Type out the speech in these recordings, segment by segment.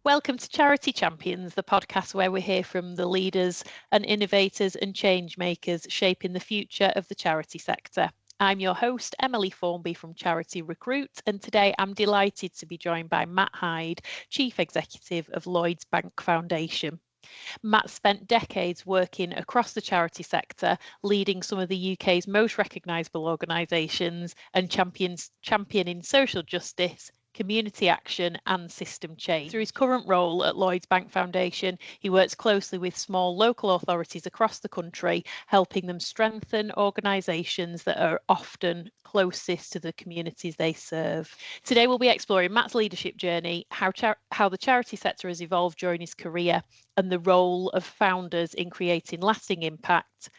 Welcome to Charity Champions, the podcast where we hear from the leaders and innovators and change makers shaping the future of the charity sector. I'm your host, Emily Formby from Charity Recruit, and today I'm delighted to be joined by Matt Hyde, Chief Executive of Lloyds Bank Foundation. Matt spent decades working across the charity sector, leading some of the UK's most recognisable organisations and championing social justice, community action and system change. Through his current role at Lloyds Bank Foundation, he works closely with small local authorities across the country, helping them strengthen organisations that are often closest to the communities they serve. Today we'll be exploring Matt's leadership journey, how the charity sector has evolved during his career, and the role of founders in creating lasting impact,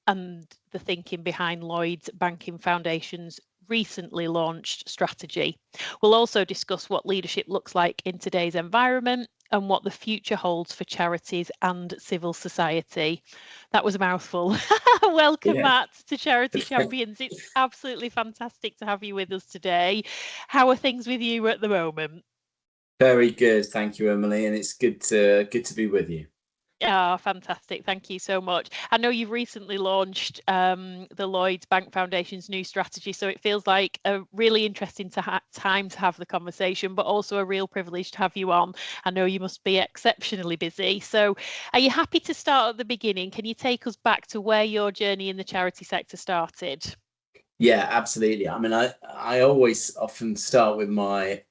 and the thinking behind Lloyds Banking Foundation's recently launched strategy. We'll also discuss what leadership looks like in today's environment and what the future holds for charities and civil society. That was a mouthful. Welcome, Matt, to Charity Champions. It's absolutely fantastic to have you with us today. How are things with you at the moment? Very good, thank you, Emily, and it's good to be with you. Oh, fantastic. Thank you so much. I know you've recently launched the Lloyds Bank Foundation's new strategy, so it feels like a really interesting time to have the conversation, but also a real privilege to have you on. I know you must be exceptionally busy. So are you happy to start at the beginning? Can you take us back to where your journey in the charity sector started? Yeah, absolutely. I mean, I always often start with my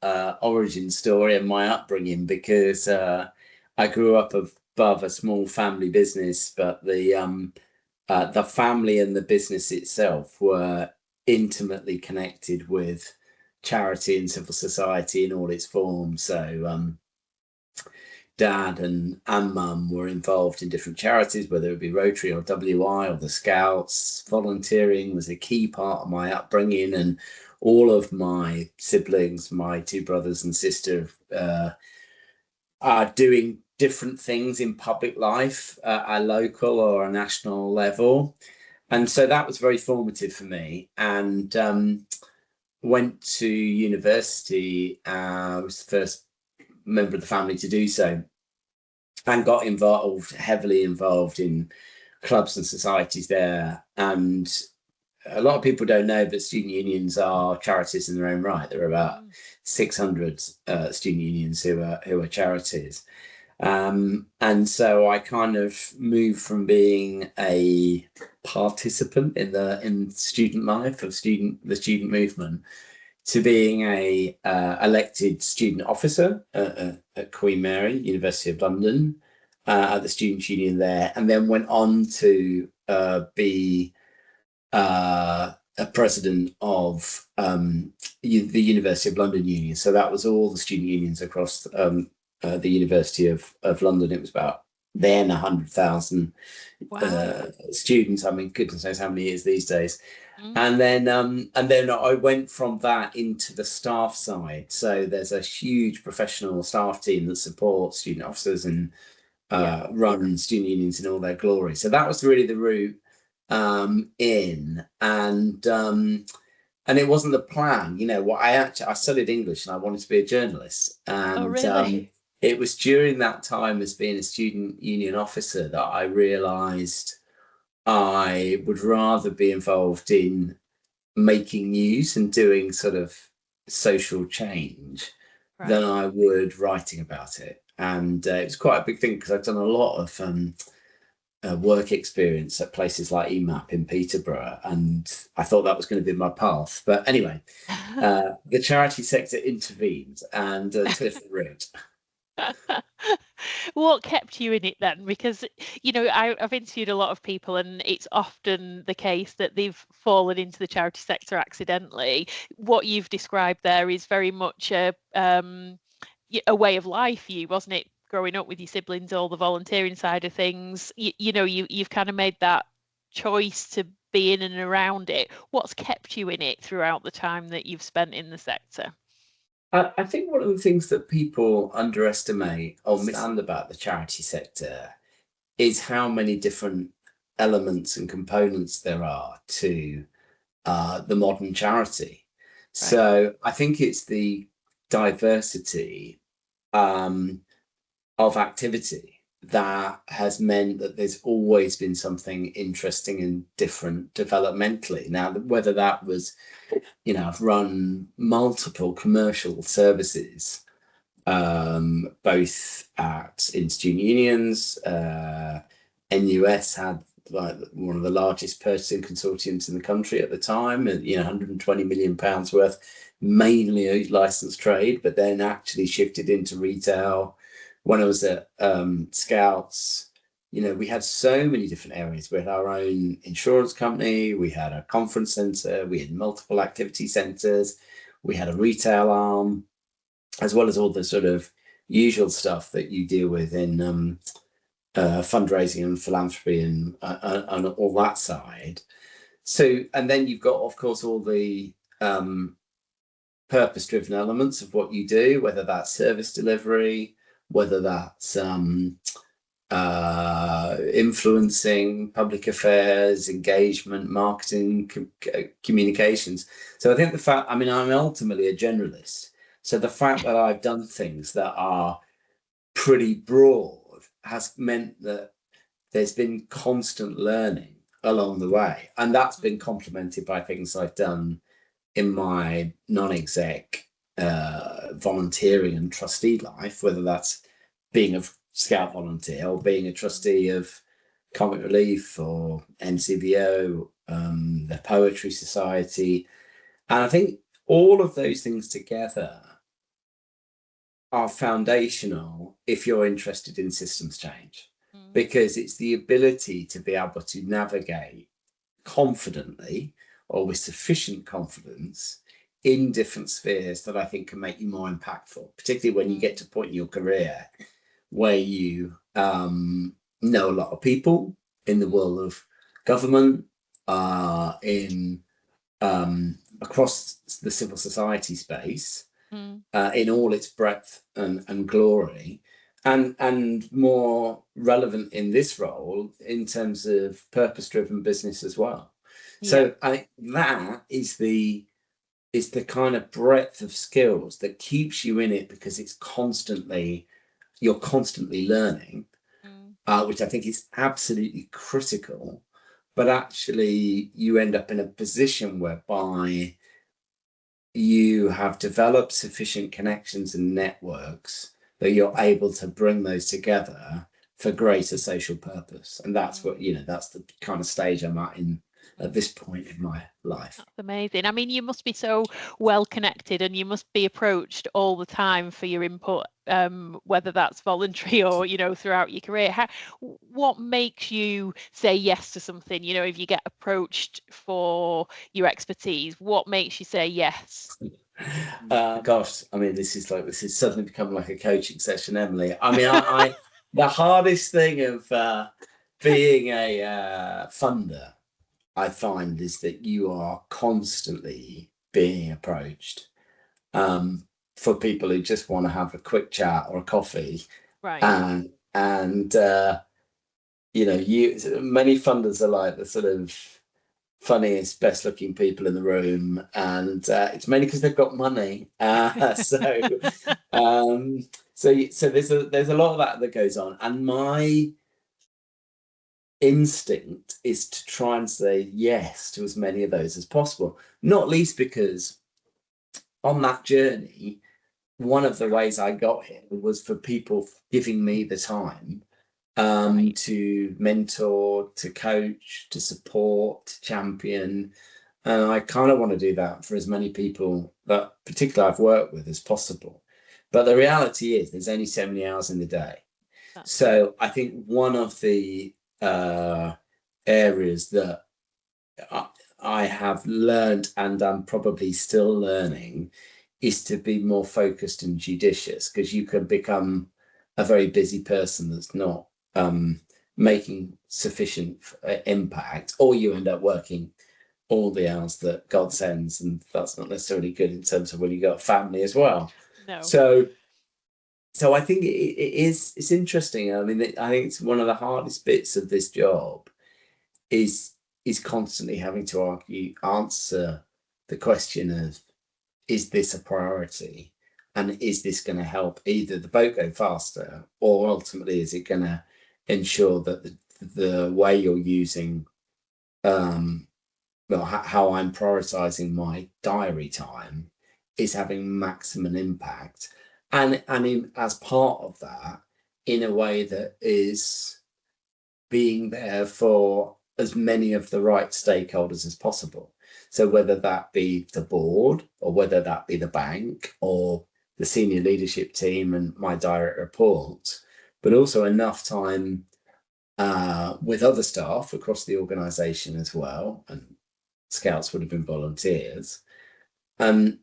origin story and my upbringing, because I grew up above a small family business, but the family and the business itself were intimately connected with charity and civil society in all its forms. So Dad and Mum were involved in different charities, whether it be Rotary or WI or the Scouts. Volunteering was a key part of my upbringing, and all of my siblings, my two brothers and sister, are doing different things in public life at a local or a national level. And so that was very formative for me, and went to university. I was the first member of the family to do so, and got heavily involved in clubs and societies there. And a lot of people don't know, but student unions are charities in their own right. There are about 600 student unions who are charities. And so I kind of moved from being a participant in student life of the student movement to being a elected student officer at Queen Mary, University of London, at the Students' Union there, and then went on to be a president of the University of London Union. So that was all the student unions across the University of London. It was about then 100,000 students. I mean, goodness knows how many years these days. And then I went from that into the staff side. So there's a huge professional staff team that supports student officers and run student unions in all their glory. So that was really the route in, and it wasn't the plan. You know what? I studied English and I wanted to be a journalist. And really? It was during that time as being a student union officer that I realised I would rather be involved in making news and doing sort of social change than I would writing about it. And it was quite a big thing, because I've done a lot of work experience at places like EMAP in Peterborough, and I thought that was going to be my path. But anyway, the charity sector intervened and took a different route. What kept you in it then? Because, you know, I've interviewed a lot of people, and it's often the case that they've fallen into the charity sector accidentally. What you've described there is very much a way of life for you, wasn't it? Growing up with your siblings, all the volunteering side of things, you've kind of made that choice to be in and around it. What's kept you in it throughout the time that you've spent in the sector? I think one of the things that people underestimate or misunderstand about the charity sector is how many different elements and components there are to the modern charity. So I think it's the diversity of activity that has meant that there's always been something interesting and different developmentally. Now, whether that was, I've run multiple commercial services, both in student unions. NUS had like one of the largest purchasing consortiums in the country at the time, and 120 million pounds worth, mainly licensed trade, but then actually shifted into retail. When I was at Scouts, we had so many different areas. We had our own insurance company, we had a conference centre, we had multiple activity centres, we had a retail arm, as well as all the sort of usual stuff that you deal with in fundraising and philanthropy and all that side. So, and then you've got, of course, all the purpose-driven elements of what you do, whether that's service delivery, whether that's influencing, public affairs, engagement, marketing, communications. So I think the fact, I'm ultimately a generalist. So the fact that I've done things that are pretty broad has meant that there's been constant learning along the way. And that's been complemented by things I've done in my non-exec volunteering and trustee life, whether that's being a Scout volunteer or being a trustee of Comic Relief or NCVO, the Poetry Society. And I think all of those things together are foundational if you're interested in systems change, because it's the ability to be able to navigate confidently or with sufficient confidence in different spheres that I think can make you more impactful, particularly when you get to a point in your career where you know a lot of people in the world of government, across the civil society space, in all its breadth and glory, and more relevant in this role in terms of purpose-driven business as well. Yeah. So I think that is the kind of breadth of skills that keeps you in it, because you're constantly learning, which I think is absolutely critical. But actually, you end up in a position whereby you have developed sufficient connections and networks that you're able to bring those together for greater social purpose. And that's what, that's the kind of stage I'm at this point in my life. That's amazing. I mean, you must be so well connected, and you must be approached all the time for your input, whether that's voluntary or, throughout your career. What makes you say yes to something? If you get approached for your expertise, what makes you say yes? Gosh, this is suddenly become like a coaching session, Emily. I the hardest thing of being a funder, I find, is that you are constantly being approached for people who just want to have a quick chat or a coffee. Right. And many funders are like the sort of funniest, best looking people in the room, and it's mainly because they've got money. So there's a lot of that goes on, and my instinct is to try and say yes to as many of those as possible, not least because on that journey, one of the ways I got here was for people giving me the time to mentor, to coach, to support, to champion. And I kind of want to do that for as many people that particularly I've worked with as possible. But the reality is there's only so many hours in the day. So I think one of the areas that I have learned, and I'm probably still learning, is to be more focused and judicious, because you can become a very busy person that's not making sufficient impact, or you end up working all the hours that God sends, and that's not necessarily good in terms of when you got a family as well. No. So I think it's interesting. I think it's one of the hardest bits of this job is constantly having to answer the question of, is this a priority? And is this going to help either the boat go faster, or ultimately is it going to ensure that the way you're using, well, how I'm prioritizing my diary time is having maximum impact, and as part of that, in a way that is being there for as many of the right stakeholders as possible. So whether that be the board, or whether that be the bank, or the senior leadership team and my direct reports, but also enough time with other staff across the organisation as well, and scouts would have been volunteers, and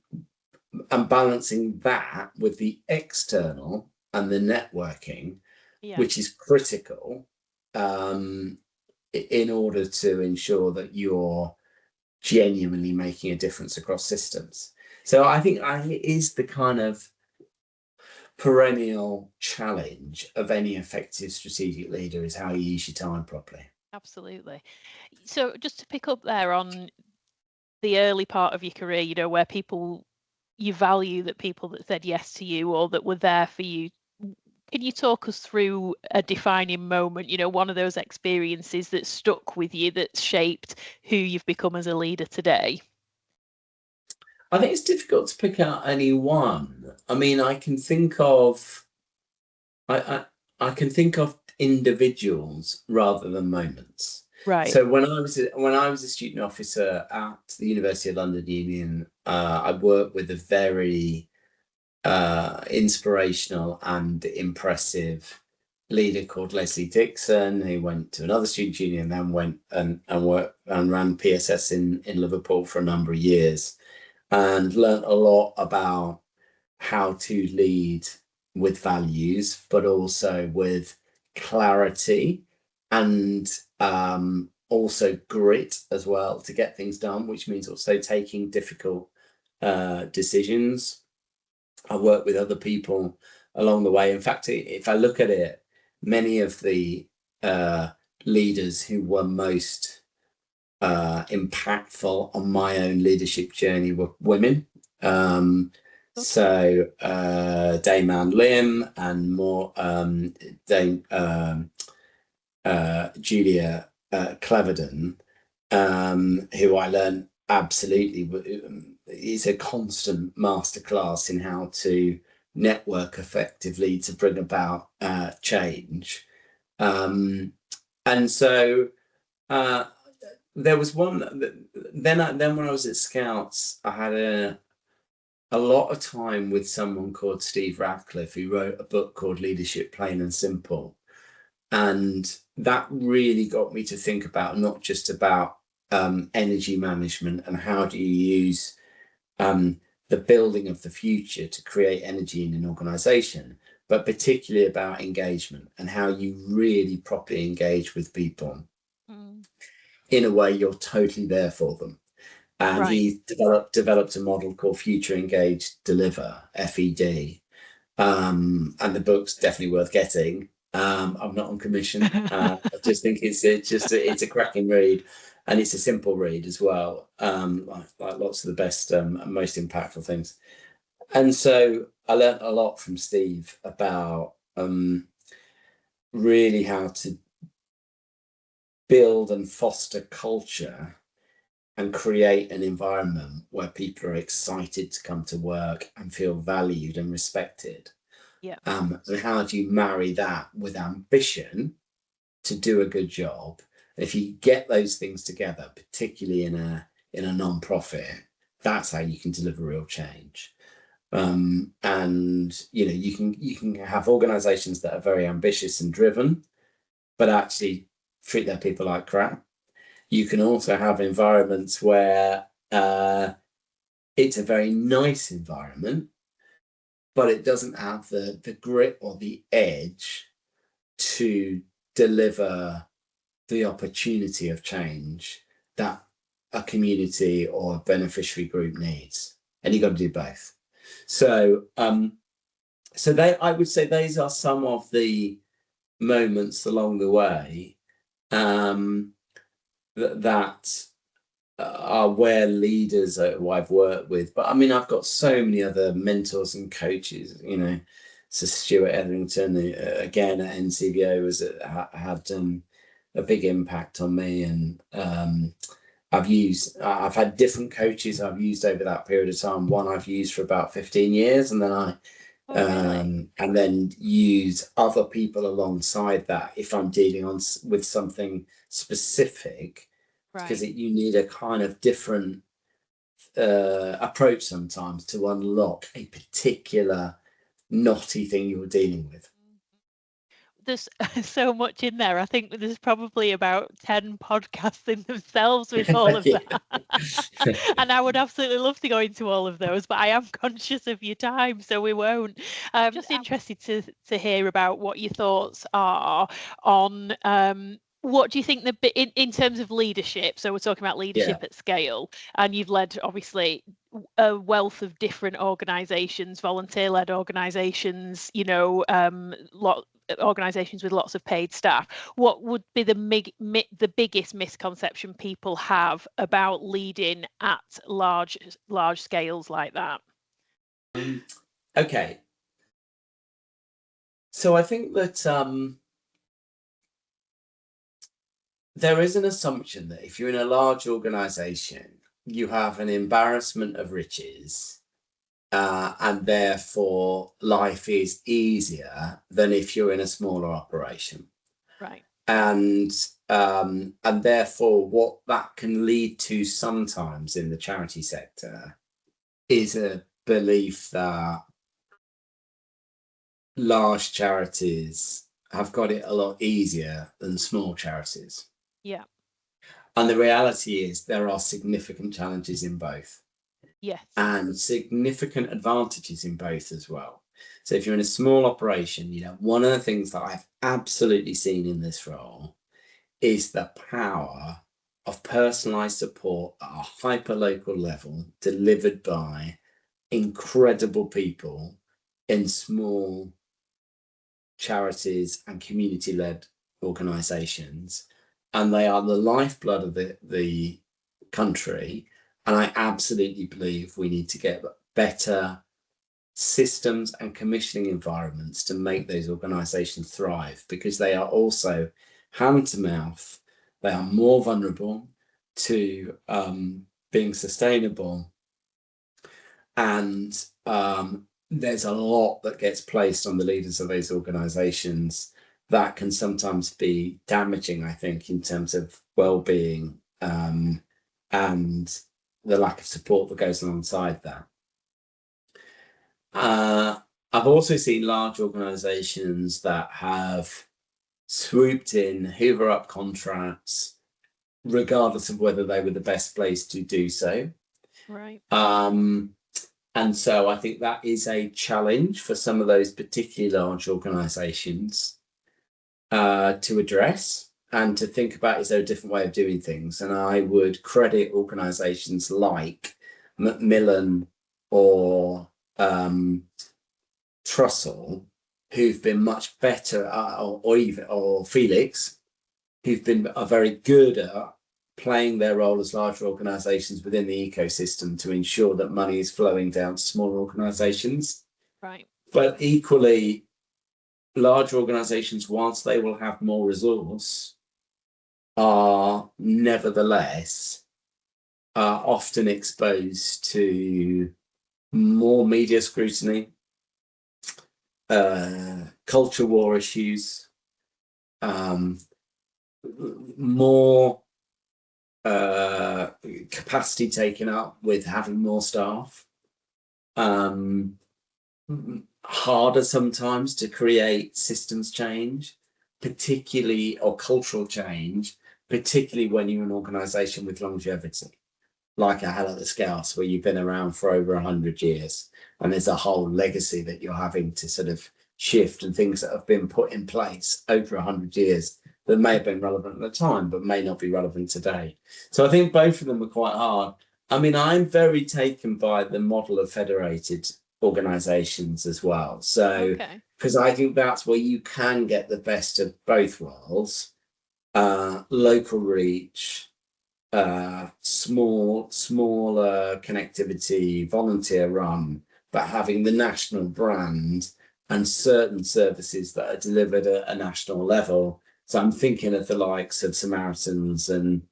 balancing that with the external and the networking, which is critical, in order to ensure that you're genuinely making a difference across systems. So I think it is the kind of perennial challenge of any effective strategic leader, is how you use your time properly. Absolutely. So just to pick up there on the early part of your career, you know, where you value that people that said yes to you or that were there for you. Can you talk us through a defining moment, you know, one of those experiences that stuck with you, that shaped who you've become as a leader today? I think it's difficult to pick out any one. I mean, I can think of individuals rather than moments. Right. So when I was a student officer at the University of London Union, I worked with a very inspirational and impressive leader called Leslie Dixon, who went to another student union and then went and worked and ran PSS in Liverpool for a number of years, and learnt a lot about how to lead with values, but also with clarity, and also grit as well to get things done, which means also taking difficult decisions. I work with other people along the way. In fact, if I look at it, many of the leaders who were most impactful on my own leadership journey were women. So Dame Ann Lim and more Dame Julia Cleverden, who I learned absolutely is a constant masterclass in how to network effectively to bring about change. And so there was one. Then when I was at Scouts, I had a lot of time with someone called Steve Radcliffe, who wrote a book called Leadership Plain and Simple. And that really got me to think about not just about energy management and how do you use the building of the future to create energy in an organization, but particularly about engagement and how you really properly engage with people in a way you're totally there for them. And he developed a model called Future Engage Deliver, FED. And the book's definitely worth getting. I'm not on commission. I just think it's a cracking read, and it's a simple read as well. Like lots of the best and most impactful things. And so I learned a lot from Steve about really how to build and foster culture and create an environment where people are excited to come to work and feel valued and respected. Yeah. And how do you marry that with ambition to do a good job? And if you get those things together, particularly in a non-profit, that's how you can deliver real change. And you know, you can have organizations that are very ambitious and driven, but actually treat their people like crap. You can also have environments where it's a very nice environment, but it doesn't have the grit or the edge to deliver the opportunity of change that a community or a beneficiary group needs. And you've got to do both. So I would say those are some of the moments along the way that are where leaders who I've worked with. But I mean, I've got so many other mentors and coaches, you know. So Stuart Etherington, again at NCVO, had a big impact on me. And I've had different coaches I've used over that period of time. One I've used for about 15 years, and then and then use other people alongside that if I'm dealing with something specific, because you need a kind of different approach sometimes to unlock a particular knotty thing you're dealing with. There's so much in there. I think there's probably about 10 podcasts in themselves with all of that. And I would absolutely love to go into all of those, but I am conscious of your time, so we won't. I'm just interested to hear about what your thoughts are on what do you think in terms of leadership? So we're talking about leadership at scale, and you've led obviously a wealth of different organisations, volunteer-led organisations, you know, organisations with lots of paid staff. What would be the biggest misconception people have about leading at large scales like that? Okay, so I think that there is an assumption that if you're in a large organisation, you have an embarrassment of riches, and therefore life is easier than if you're in a smaller operation. Right. And therefore what that can lead to sometimes in the charity sector is a belief that large charities have got it a lot easier than small charities. Yeah. And the reality is there are significant challenges in both. Yes. And significant advantages in both as well. So if you're in a small operation, you know, one of the things that I've absolutely seen in this role is the power of personalized support at a hyper-local level delivered by incredible people in small charities and community-led organizations. And they are the lifeblood of the country. And I absolutely believe we need to get better systems and commissioning environments to make those organizations thrive, because they are also hand to mouth. They are more vulnerable to being sustainable. And there's a lot that gets placed on the leaders of those organizations that can sometimes be damaging, I think, in terms of well-being and the lack of support that goes alongside that. I've also seen large organizations that have swooped in, hoover up contracts, regardless of whether they were the best place to do so. Right. And so I think that is a challenge for some of those particularly large organizations to address and to think about, is there a different way of doing things? And I would credit organizations like Macmillan or Trussell, who've been much better, or Felix, are very good at playing their role as larger organizations within the ecosystem to ensure that money is flowing down to smaller organizations. Right. But equally, large organizations, whilst they will have more resource, are nevertheless often exposed to more media scrutiny, culture war issues, more capacity taken up with having more staff, harder sometimes to create systems change, particularly, or cultural change, particularly when you're an organization with longevity, like I had at the Scouts, where you've been around for over 100 years, and there's a whole legacy that you're having to sort of shift, and things that have been put in place over 100 years that may have been relevant at the time, but may not be relevant today. So I think both of them are quite hard. I mean, I'm very taken by the model of federated organizations as well. So, because I think that's where you can get the best of both worlds, local reach, smaller connectivity, volunteer run, but having the national brand and certain services that are delivered at a national level. So I'm thinking of the likes of Samaritans and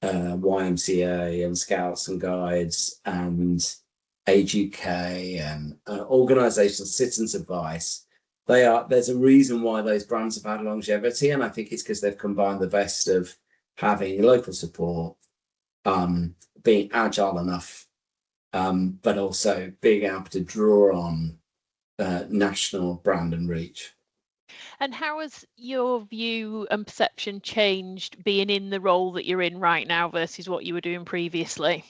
YMCA and Scouts and Guides and Age UK and organisations, Citizens Advice. There's a reason why those brands have had longevity, and I think it's because they've combined the best of having local support, being agile enough, but also being able to draw on national brand and reach. And how has your view and perception changed being in the role that you're in right now versus what you were doing previously?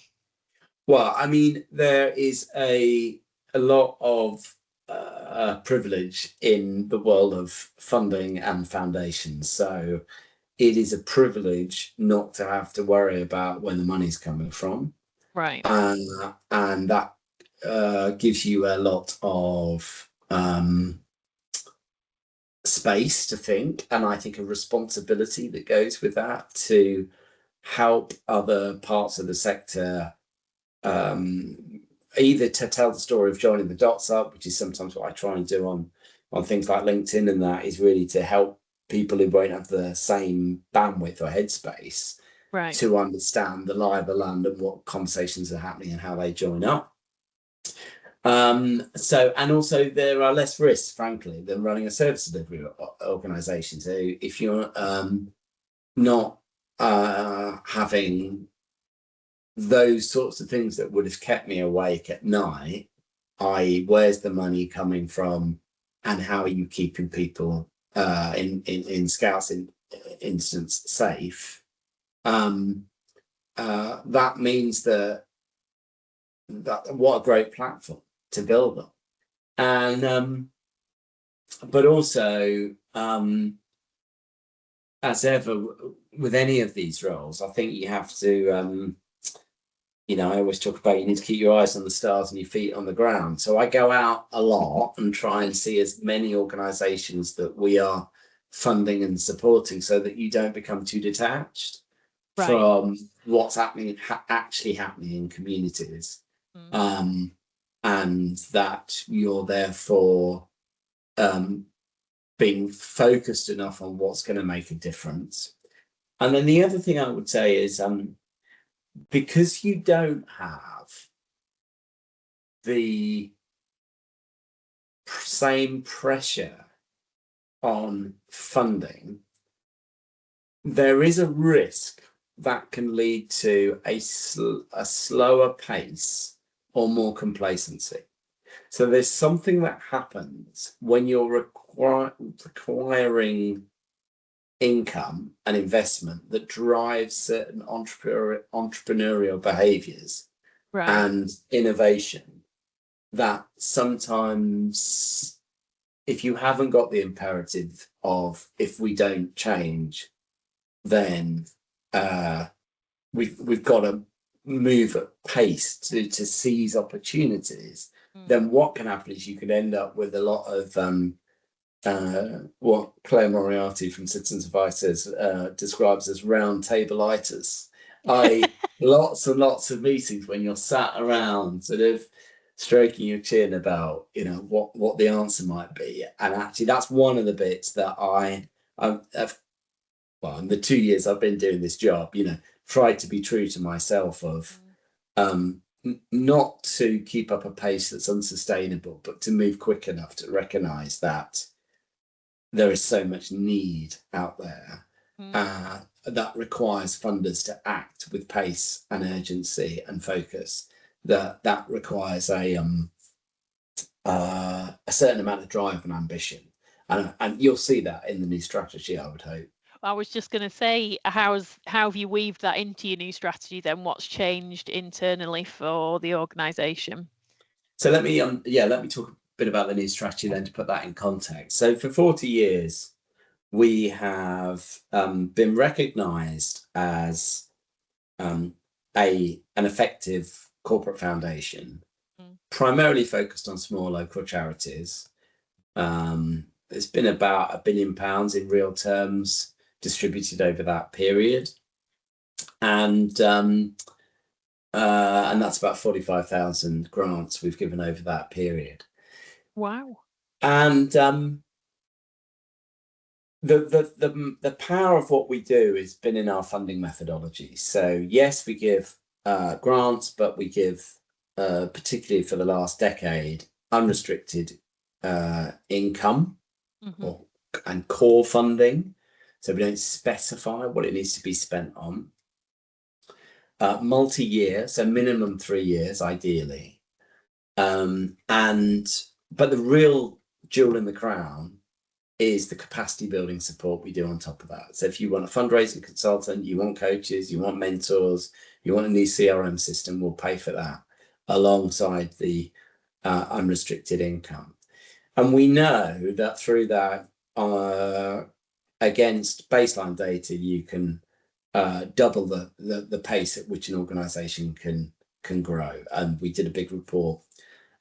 Well, I mean, there is a lot of privilege in the world of funding and foundations. So it is a privilege not to have to worry about where the money's coming from. Right. And that gives you a lot of space to think, and I think a responsibility that goes with that to help other parts of the sector, either to tell the story of joining the dots up, which is sometimes what I try and do on things like LinkedIn, and that is really to help people who won't have the same bandwidth or headspace to understand the lie of the land and what conversations are happening and how they join up. So, and also there are less risks, frankly, than running a service delivery organization. So if you're not having those sorts of things that would have kept me awake at night, i.e. where's the money coming from and how are you keeping people in Scouts instance safe, that means that what a great platform to build on. And but also, as ever with any of these roles, I think you have to I always talk about you need to keep your eyes on the stars and your feet on the ground. So I go out a lot and try and see as many organizations that we are funding and supporting, so that you don't become too detached from what's actually happening in communities. And that you're therefore being focused enough on what's going to make a difference. And then the other thing I would say is, because you don't have the same pressure on funding, there is a risk that can lead to a slower pace or more complacency. So there's something that happens when you're requiring income and investment that drives certain entrepreneurial behaviors and innovation, that sometimes if you haven't got the imperative of if we don't change, then we've got to move at pace to seize opportunities, then what can happen is you could end up with a lot of what Claire Moriarty from Citizens Advice describes as round table-iters, i.e. lots and lots of meetings when you're sat around sort of stroking your chin about what the answer might be. And actually that's one of the bits that I've in the 2 years I've been doing this job, tried to be true to myself of not to keep up a pace that's unsustainable, but to move quick enough to recognize that there is so much need out there that requires funders to act with pace and urgency and focus, that requires a certain amount of drive and ambition. And you'll see that in the new strategy, I would hope. I was just going to say, how have you weaved that into your new strategy then? What's changed internally for the organisation? So let me talk a bit about the new strategy then, to put that in context. So for 40 years, we have been recognised as an effective corporate foundation, primarily focused on small local charities. There's been about £1 billion in real terms distributed over that period. and that's about 45,000 grants we've given over that period. Wow. And the power of what we do has been in our funding methodology. So yes, we give grants, but we give, particularly for the last decade, unrestricted income and core funding. So we don't specify what it needs to be spent on. Multi-year, so minimum 3 years, ideally. But the real jewel in the crown is the capacity building support we do on top of that. So if you want a fundraising consultant, you want coaches, you want mentors, you want a new CRM system, we'll pay for that alongside the unrestricted income. And we know that through that, against baseline data, you can double the pace at which an organisation can grow. And we did a big report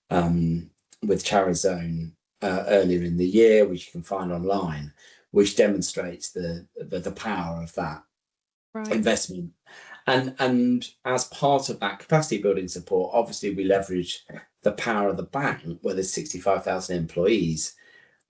with Charizone earlier in the year, which you can find online, which demonstrates the power of that investment. And as part of that capacity building support, obviously we leverage the power of the bank, where there's 65,000 employees,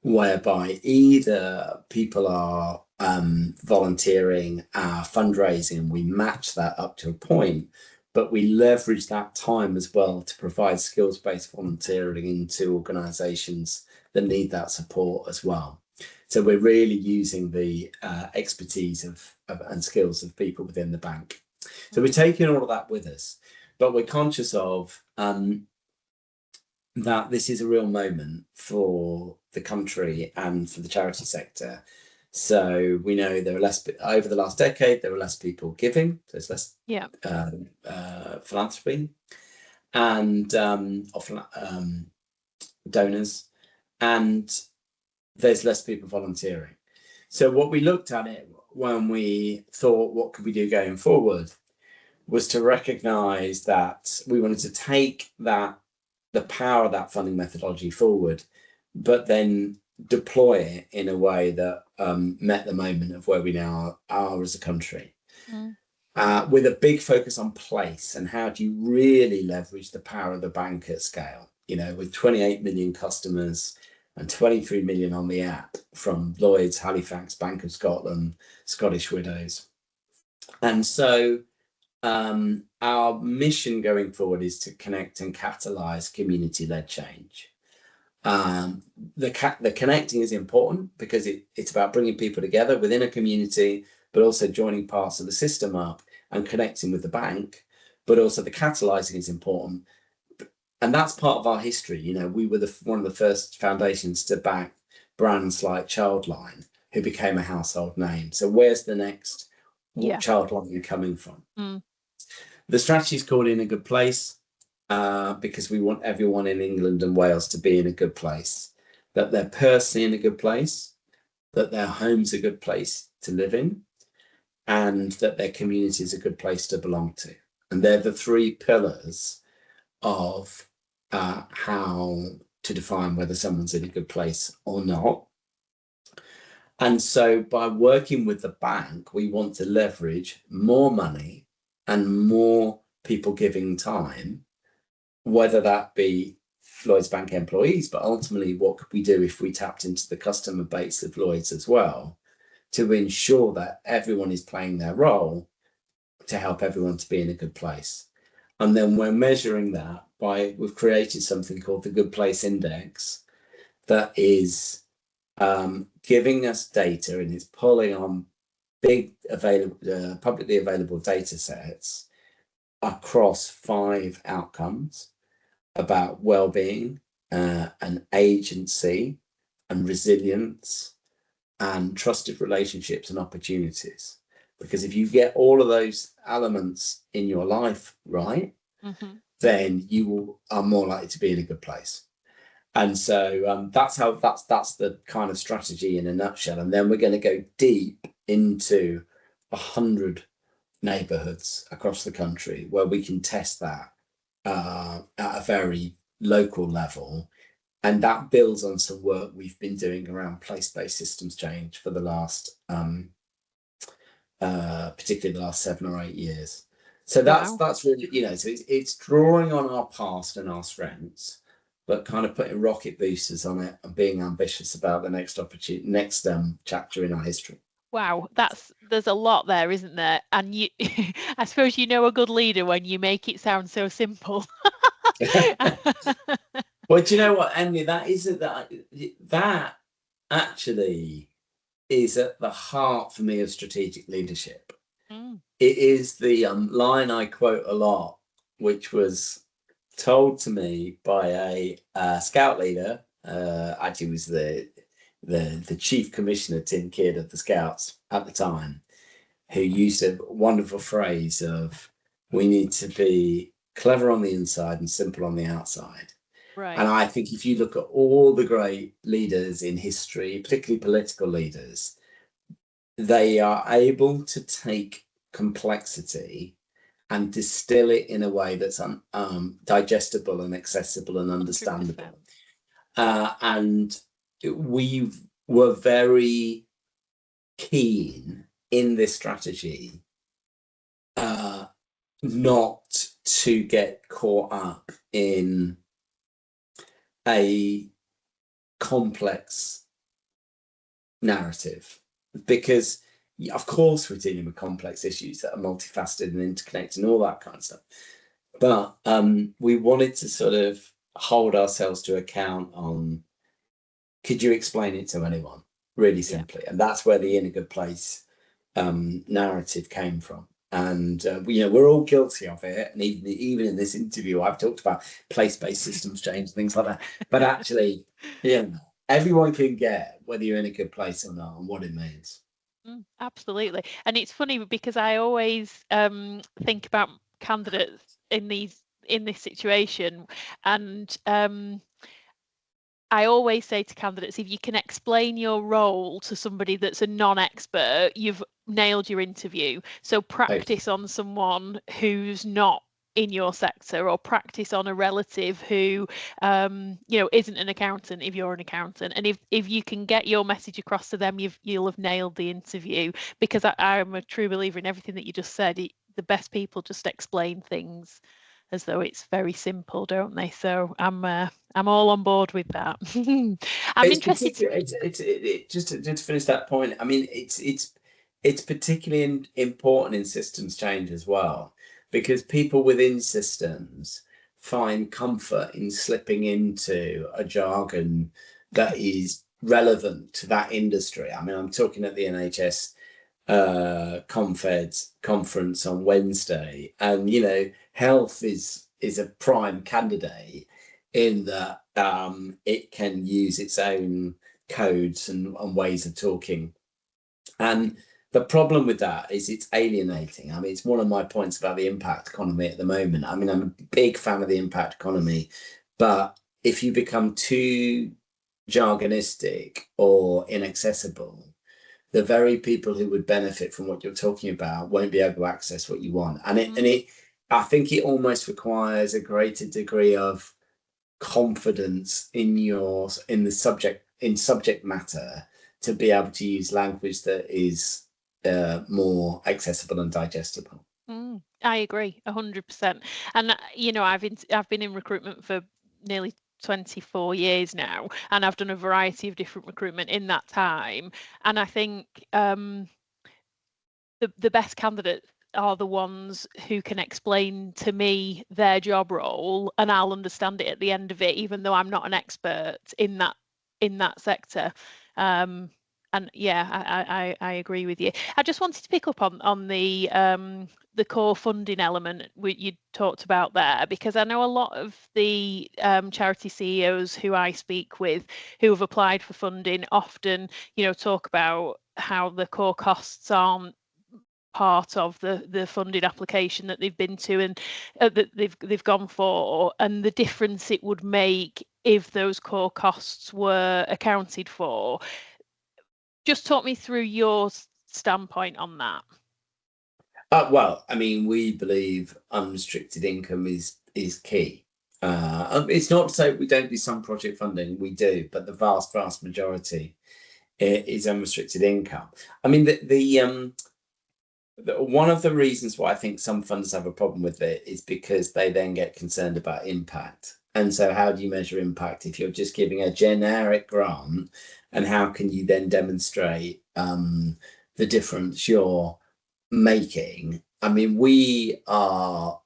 whereby either people are volunteering, fundraising, and we match that up to a point, but we leverage that time as well to provide skills-based volunteering into organisations that need that support as well. So we're really using the expertise and skills of people within the bank. So we're taking all of that with us, but we're conscious of that this is a real moment for the country and for the charity sector. So we know there are less, over the last decade, there were less people giving, so there's less philanthropy and donors, and there's less people volunteering. So what we looked at it when we thought, what could we do going forward, was to recognise that we wanted to take the power of that funding methodology forward, but then deploy it in a way that met the moment of where we now are as a country. With a big focus on place and how do you really leverage the power of the bank at scale, with 28 million customers and 23 million on the app from Lloyds, Halifax, Bank of Scotland, Scottish Widows. And so our mission going forward is to connect and catalyse community-led change. The connecting is important because it's about bringing people together within a community, but also joining parts of the system up and connecting with the bank. But also the catalysing is important, and that's part of our history. We were one of the first foundations to back brands like Childline, who became a household name. So where's the next Childline coming from? The strategy is called In a Good Place, because we want everyone in England and Wales to be in a good place, that they're personally in a good place, that their home's a good place to live in, and that their community is a good place to belong to. And they're the three pillars of how to define whether someone's in a good place or not. And so by working with the bank, we want to leverage more money and more people giving time, whether that be Lloyds Bank employees, but ultimately what could we do if we tapped into the customer base of Lloyds as well, to ensure that everyone is playing their role to help everyone to be in a good place. And then we're measuring that we've created something called the Good Place Index that is giving us data, and it's pulling on big publicly available data sets across 5 outcomes about well-being and agency and resilience and trusted relationships and opportunities. Because if you get all of those elements in your life right, then you are more likely to be in a good place. And so that's the kind of strategy in a nutshell. And then we're going to go deep into 100 neighbourhoods across the country where we can test that at a very local level. And that builds on some work we've been doing around place-based systems change for the last particularly the last 7 or 8 years. So Wow. that's really, so it's drawing on our past and our strengths, but kind of putting rocket boosters on it and being ambitious about the next opportunity, next chapter in our history. Wow, there's a lot there, isn't there? And you, I suppose you know a good leader when you make it sound so simple. Well, do you know what, Emily? That actually is at the heart for me of strategic leadership. Mm. It is the line I quote a lot, which was told to me by a scout leader. Actually, was the chief commissioner, Tim Kidd, of the Scouts at the time, who used a wonderful phrase of, "We need to be clever on the inside and simple on the outside." Right. And I think if you look at all the great leaders in history, particularly political leaders, they are able to take complexity and distill it in a way that's digestible and accessible and 100%. understandable. And we were very keen in this strategy not to get caught up in a complex narrative, because of course we're dealing with complex issues that are multifaceted and interconnected and all that kind of stuff, but we wanted to sort of hold ourselves to account on, could you explain it to anyone really simply? And that's where the In a Good Place narrative came from. And we're all guilty of it, and even in this interview I've talked about place-based systems change and things like that, but actually everyone can get whether you're in a good place or not and what it means. Absolutely. And it's funny because I always think about candidates in this situation, and I always say to candidates, if you can explain your role to somebody that's a non-expert, you've nailed your interview. So practice on someone who's not in your sector, or practice on a relative who isn't an accountant if you're an accountant. And if you can get your message across to them, you'll have nailed the interview. Because I'm a true believer in everything that you just said. The best people just explain things as though it's very simple, don't they? So I'm all on board with that. I'm interested. Just to finish that point, I mean, it's particularly important in systems change as well, because people within systems find comfort in slipping into a jargon that is relevant to that industry. I mean, I'm talking at the NHS Confed conference on Wednesday, and health is a prime candidate in that it can use its own codes and ways of talking. And the problem with that is it's alienating. I mean, it's one of my points about the impact economy at the moment. I mean, I'm a big fan of the impact economy, but if you become too jargonistic or inaccessible, the very people who would benefit from what you're talking about won't be able to access what you want. And I think it almost requires a greater degree of confidence in the subject matter to be able to use language that is more accessible and digestible. I agree 100%. And I've been in recruitment for nearly 24 years now, and I've done a variety of different recruitment in that time. And I think the best candidates are the ones who can explain to me their job role, and I'll understand it at the end of it, even though I'm not an expert in that sector. And yeah, I agree with you. I just wanted to pick up on the core funding element you talked about there, because I know a lot of the charity CEOs who I speak with who have applied for funding often, talk about how the core costs aren't part of the funding application that they've been to and that they've gone for, and the difference it would make if those core costs were accounted for. Just talk me through your standpoint on that. Well, I mean, we believe unrestricted income is key. It's not to say we don't do some project funding, we do, but the vast majority is unrestricted income. I mean, one of the reasons why I think some funders have a problem with it is because they then get concerned about impact. And so how do you measure impact if you're just giving a generic grant, and how can you then demonstrate the difference you're making? I mean, we are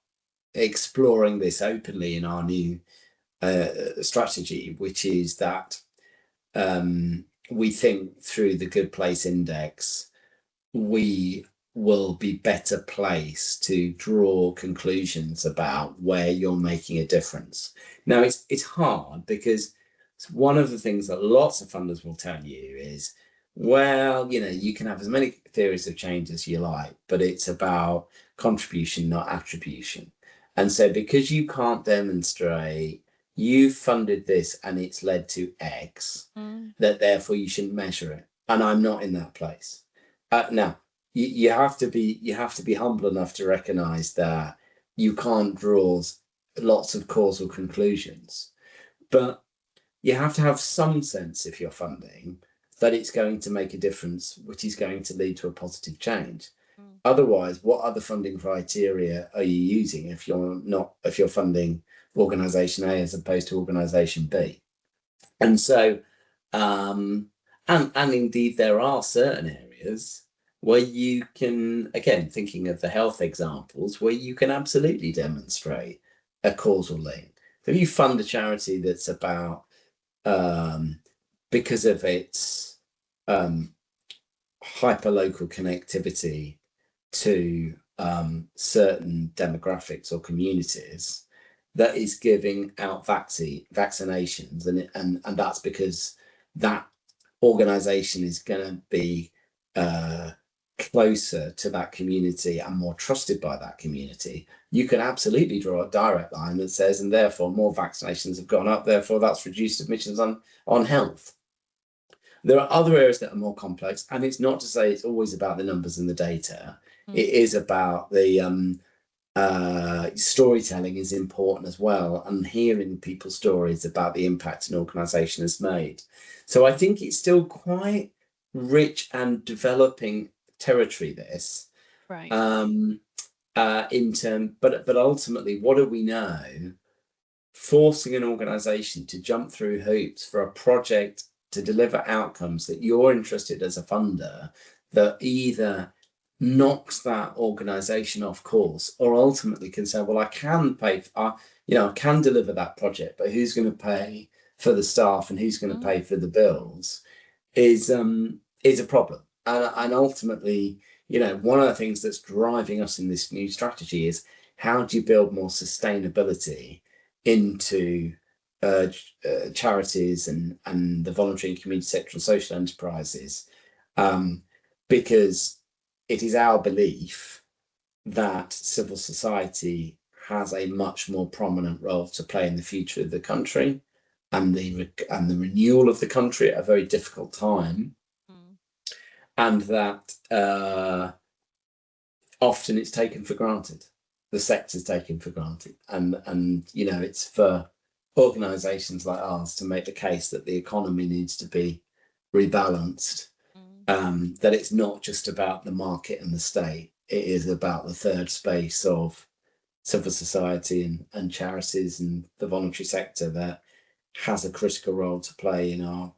exploring this openly in our new strategy, which is that we think through the Good Place Index, we will be better placed to draw conclusions about where you're making a difference. Now, it's hard because one of the things that lots of funders will tell you is, well, you can have as many theories of change as you like, but it's about contribution, not attribution. And so because you can't demonstrate you funded this and it's led to X, that therefore you shouldn't measure it. And I'm not in that place. Now, you have to be humble enough to recognize that you can't draw lots of causal conclusions, but you have to have some sense, if you're funding, that it's going to make a difference, which is going to lead to a positive change. Otherwise, what other funding criteria are you using if you're funding organization A as opposed to organization B? And so and indeed there are certain areas where you can, again, thinking of the health examples, where you can absolutely demonstrate a causal link. So if you fund a charity that's about because of its hyper-local connectivity to certain demographics or communities, that is giving out vaccinations, and that's because that organization is going to be closer to that community and more trusted by that community, you can absolutely draw a direct line that says, and therefore more vaccinations have gone up, therefore that's reduced admissions on health. There are other areas that are more complex, and it's not to say it's always about the numbers and the data. It is about the storytelling is important as well, and hearing people's stories about the impact an organisation has made. So I think it's still quite rich and developing territory, this. Right. But ultimately, what do we know? Forcing an organisation to jump through hoops for a project to deliver outcomes that you're interested as a funder, that either knocks that organisation off course, or ultimately can say, well, I can pay, I can deliver that project, but who's going to pay for the staff and who's going to pay for the bills, is a problem. And ultimately, one of the things that's driving us in this new strategy is, how do you build more sustainability into charities and the voluntary and community sector and social enterprises, because it is our belief that civil society has a much more prominent role to play in the future of the country and the renewal of the country at a very difficult time, and that often it's taken for granted. The sector's taken for granted, and it's for organisations like ours to make the case that the economy needs to be rebalanced, that it's not just about the market and the state, it is about the third space of civil society and charities and the voluntary sector that has a critical role to play in our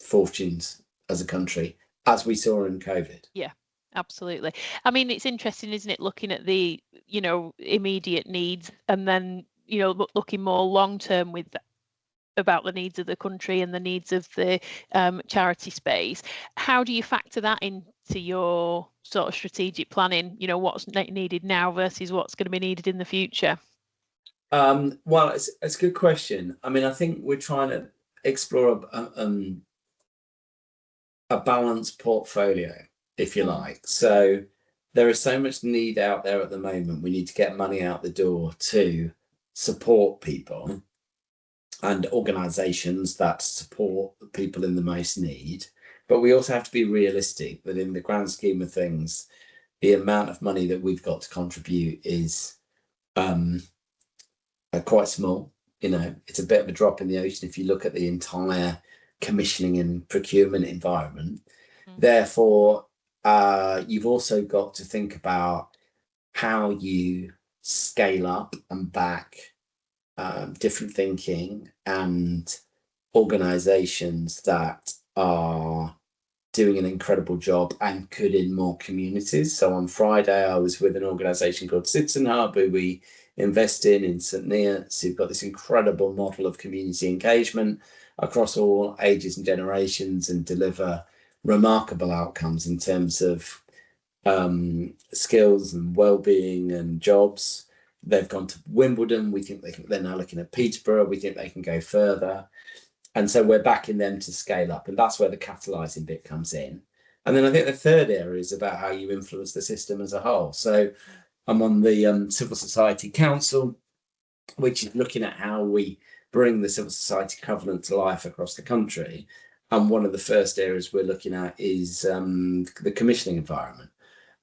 fortunes as a country, as we saw in COVID. Yeah, absolutely. I mean, it's interesting, isn't it, looking at the, immediate needs, and then, looking more long term with about the needs of the country and the needs of the charity space. How do you factor that into your sort of strategic planning? What's needed now versus what's going to be needed in the future? Well, it's a good question. I mean, I think we're trying to explore a balanced portfolio, if you like. So there is so much need out there at the moment. We need to get money out the door to support people and organisations that support the people in the most need. But we also have to be realistic that in the grand scheme of things, the amount of money that we've got to contribute is quite small. It's a bit of a drop in the ocean if you look at the entire commissioning and procurement environment. Therefore, you've also got to think about how you scale up and back different thinking and organizations that are doing an incredible job and could in more communities. So on Friday, I was with an organization called Citizen Hub, who we invest in St Neots, who've got this incredible model of community engagement across all ages and generations and deliver remarkable outcomes in terms of skills and well-being and jobs. They've gone to Wimbledon. We think they're now looking at Peterborough. We think they can go further. And so we're backing them to scale up. And that's where the catalyzing bit comes in. And then I think the third area is about how you influence the system as a whole. So I'm on the Civil Society Council, which is looking at how we bring the civil society covenant to life across the country. And one of the first areas we're looking at is the commissioning environment.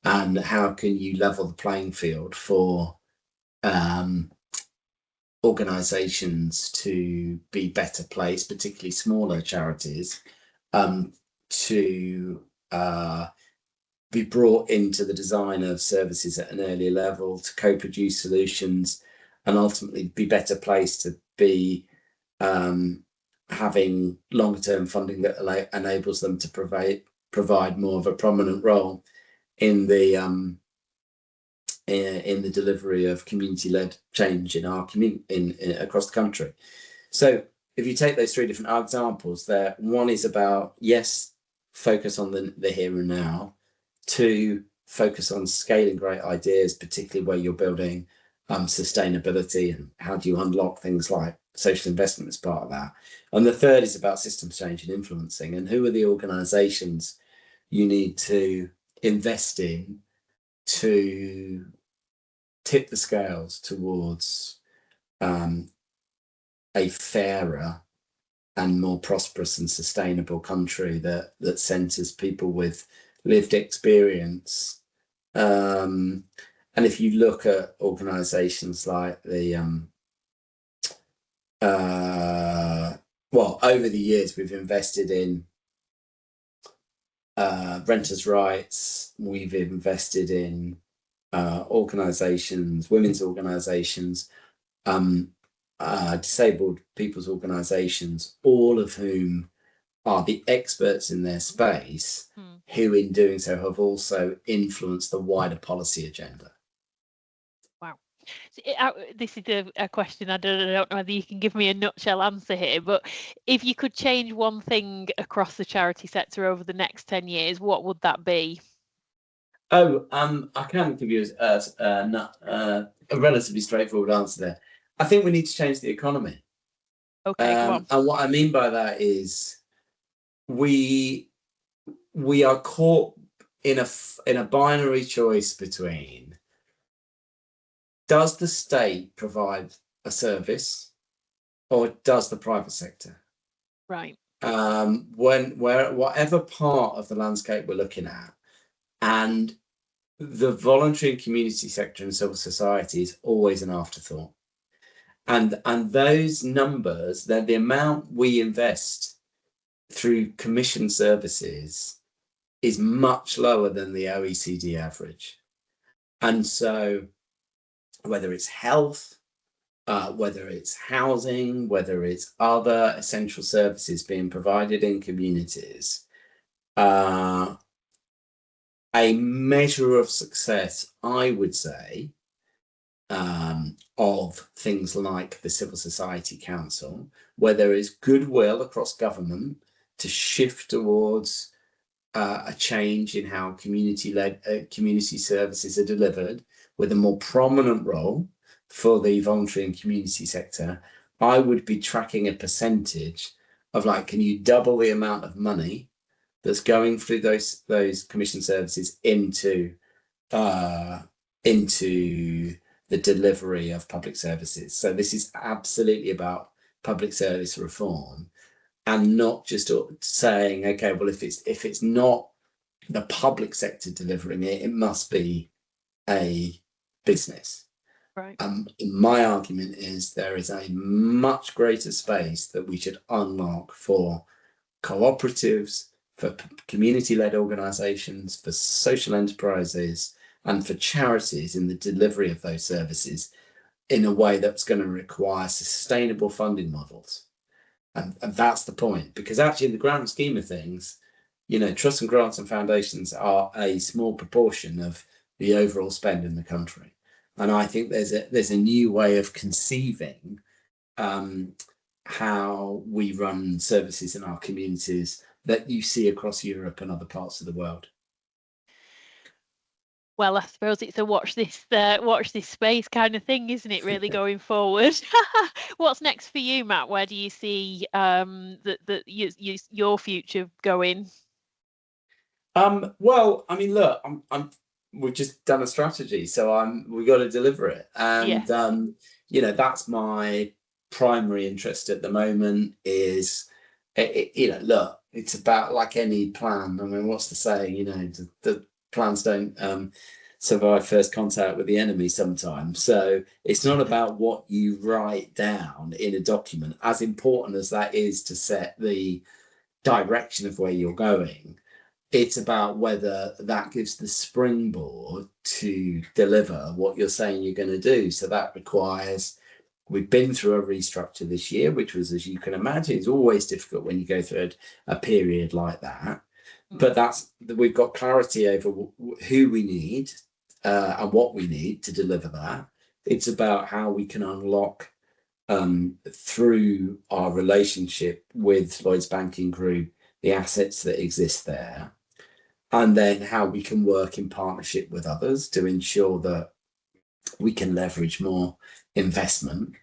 And how can you level the playing field for organisations to be better placed, particularly smaller charities, to be brought into the design of services at an earlier level, to co-produce solutions, and ultimately be better placed to be having longer-term funding that enables them to provide more of a prominent role in the delivery of community-led change in our community across the country. So if you take those three different examples there, one is about, yes, focus on the here and now. Two, focus on scaling great ideas, particularly where you're building sustainability, and how do you unlock things like social investment as part of that. And the third is about systems change and influencing, and who are the organizations you need to invest in to tip the scales towards a fairer and more prosperous and sustainable country that centres people with lived experience. And if you look at organisations like the over the years we've invested in renters' rights, we've invested in organisations, women's organisations, disabled people's organisations, all of whom are the experts in their space, who in doing so have also influenced the wider policy agenda. Wow. This is a question I don't know whether you can give me a nutshell answer here, but if you could change one thing across the charity sector over the next 10 years, what would that be? I can give you a relatively straightforward answer there. I think we need to change the economy. Okay, go on. And what I mean by that is we are caught in a binary choice between, does the state provide a service or does the private sector? Right. Whatever part of the landscape we're looking at, and the voluntary and community sector in civil society is always an afterthought. And those numbers, they're the amount we invest through commission services is much lower than the OECD average. And so whether it's health, whether it's housing, whether it's other essential services being provided in communities, a measure of success, I would say, of things like the Civil Society Council, where there is goodwill across government to shift towards a change in how community-led community services are delivered, with a more prominent role for the voluntary and community sector. I would be tracking a percentage of, like, can you double the amount of money that's going through those commission services into the delivery of public services. So this is absolutely about public service reform, and not just saying, okay, well, if it's not the public sector delivering it, it must be a business. Right. My argument is there is a much greater space that we should unlock for cooperatives, for community-led organisations, for social enterprises, and for charities in the delivery of those services in a way that's going to require sustainable funding models. And that's the point, because actually in the grand scheme of things, trusts and grants and foundations are a small proportion of the overall spend in the country. And I think there's a new way of conceiving how we run services in our communities that you see across Europe and other parts of the world. Well, I suppose it's a watch this space kind of thing, isn't it? Really going forward. What's next for you, Matt? Where do you see your future going? Well, I mean, look, we've just done a strategy, so we've got to deliver it, and that's my primary interest at the moment. Is look, it's about, like any plan. I mean, what's the saying? The plans don't survive first contact with the enemy sometimes. So it's not about what you write down in a document, as important as that is to set the direction of where you're going. It's about whether that gives the springboard to deliver what you're saying you're going to do. So that requires, we've been through a restructure this year, which was, as you can imagine, it's always difficult when you go through a period like that. But we've got clarity over who we need and what we need to deliver that. It's about how we can unlock through our relationship with Lloyds Banking Group the assets that exist there, and then how we can work in partnership with others to ensure that we can leverage more investment.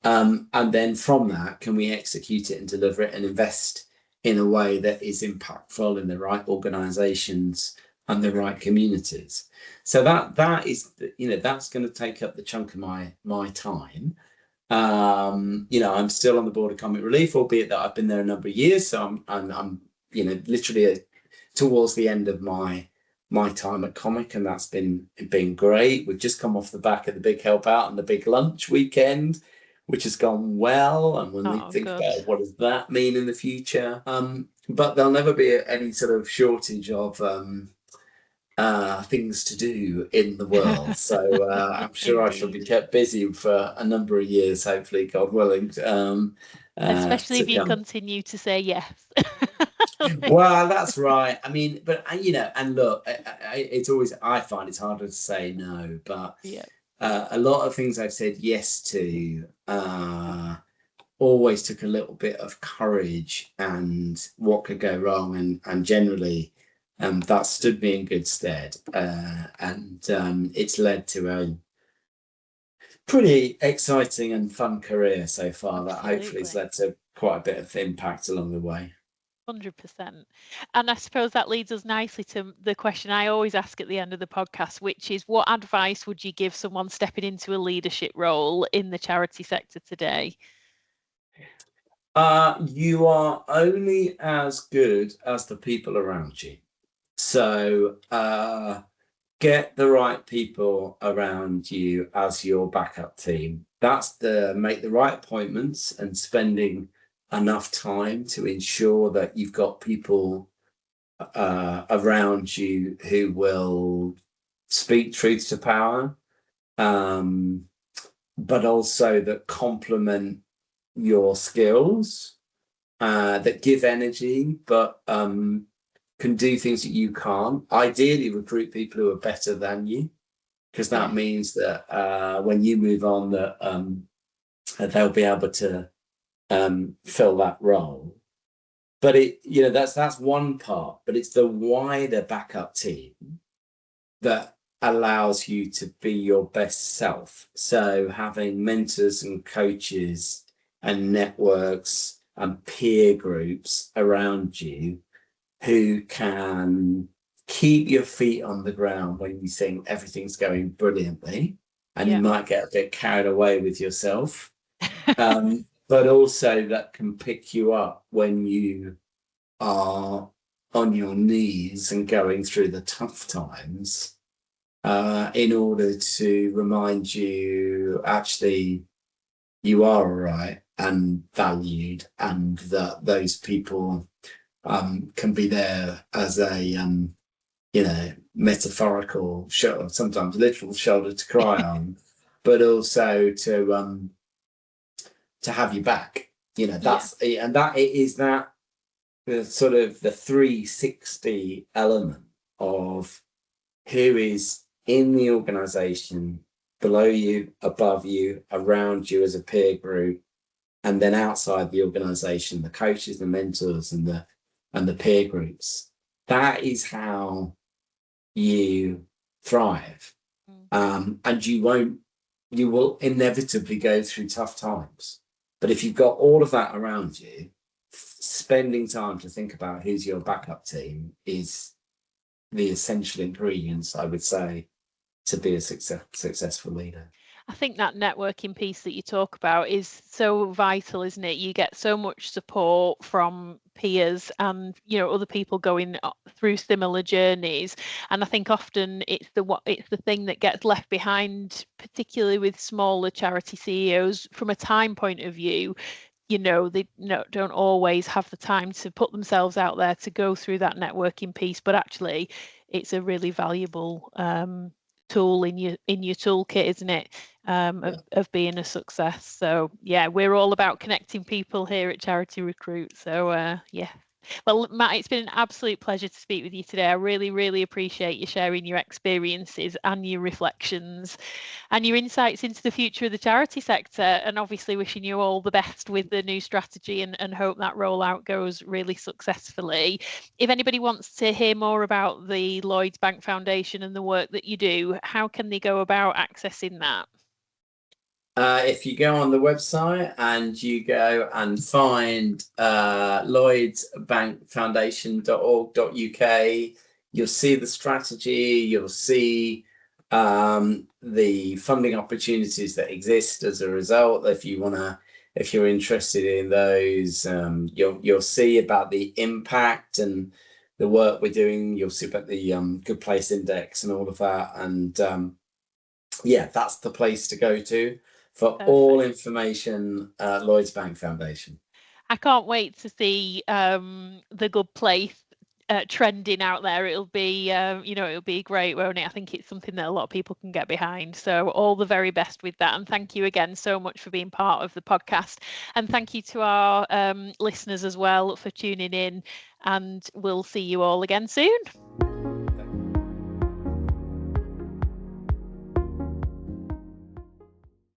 And then from that, can we execute it and deliver it and invest in a way that is impactful in the right organisations and the right communities? So that is, that's going to take up the chunk of my time. I'm still on the board of Comic Relief, albeit that I've been there a number of years. So I'm literally towards the end of my time at Comic, and that's been great. We've just come off the back of the big help out and the big lunch weekend, which has gone well. And when we think about what does that mean in the future, but there'll never be any sort of shortage of things to do in the world. So I'm sure I shall be kept busy for a number of years, hopefully, God willing. Especially if you continue to say yes. Well, that's right. I mean, but and look, it's always, I find it's harder to say no, but a lot of things I've said yes to always took a little bit of courage and what could go wrong, and generally that stood me in good stead, and it's led to a pretty exciting and fun career so far. That hopefully has led to quite a bit of impact along the way. 100%. And I suppose that leads us nicely to the question I always ask at the end of the podcast, which is, what advice would you give someone stepping into a leadership role in the charity sector today? You are only as good as the people around you. So get the right people around you as your backup team. That's make the right appointments and spending enough time to ensure that you've got people around you who will speak truth to power, but also that complement your skills, that give energy, but can do things that you can't. Ideally, recruit people who are better than you, because that means that when you move on, that they'll be able to fill that role. But that's one part, but it's the wider backup team that allows you to be your best self. So having mentors and coaches and networks and peer groups around you who can keep your feet on the ground when you think everything's going brilliantly, and you might get a bit carried away with yourself, but also that can pick you up when you are on your knees and going through the tough times, in order to remind you actually you are all right and valued, and that those people can be there as a metaphorical shoulder, sometimes literal shoulder to cry on, but also to have you back. That's and that it is that the sort of the 360 element of who is in the organization, below you, above you, around you as a peer group, and then outside the organization, the coaches, the mentors, and the peer groups. That is how you thrive. And you will inevitably go through tough times. But if you've got all of that around you, spending time to think about who's your backup team is the essential ingredients, I would say, to be a successful leader. I think that networking piece that you talk about is so vital, isn't it? You get so much support from peers and other people going through similar journeys, and I think often it's the thing that gets left behind, particularly with smaller charity CEOs from a time point of view. They don't always have the time to put themselves out there to go through that networking piece, but actually it's a really valuable tool in your toolkit, isn't it? Of being a success. So yeah, we're all about connecting people here at Charity Recruit. So yeah. Well, Matt, it's been an absolute pleasure to speak with you today. I really, really appreciate you sharing your experiences and your reflections and your insights into the future of the charity sector, and obviously wishing you all the best with the new strategy and hope that rollout goes really successfully. If anybody wants to hear more about the Lloyds Bank Foundation and the work that you do, how can they go about accessing that? If you go on the website and you go and find lloydsbankfoundation.org.uk, you'll see the strategy, you'll see the funding opportunities that exist as a result. If you're interested in those, you'll see about the impact and the work we're doing. You'll see about the Good Place Index and all of that. And yeah, that's the place to go to for all information. Lloyds Bank Foundation. I can't wait to see the Good Place trending out there. It'll be it'll be great, won't it? I think it's something that a lot of people can get behind. So all the very best with that, and thank you again so much for being part of the podcast, and thank you to our listeners as well for tuning in, and we'll see you all again soon.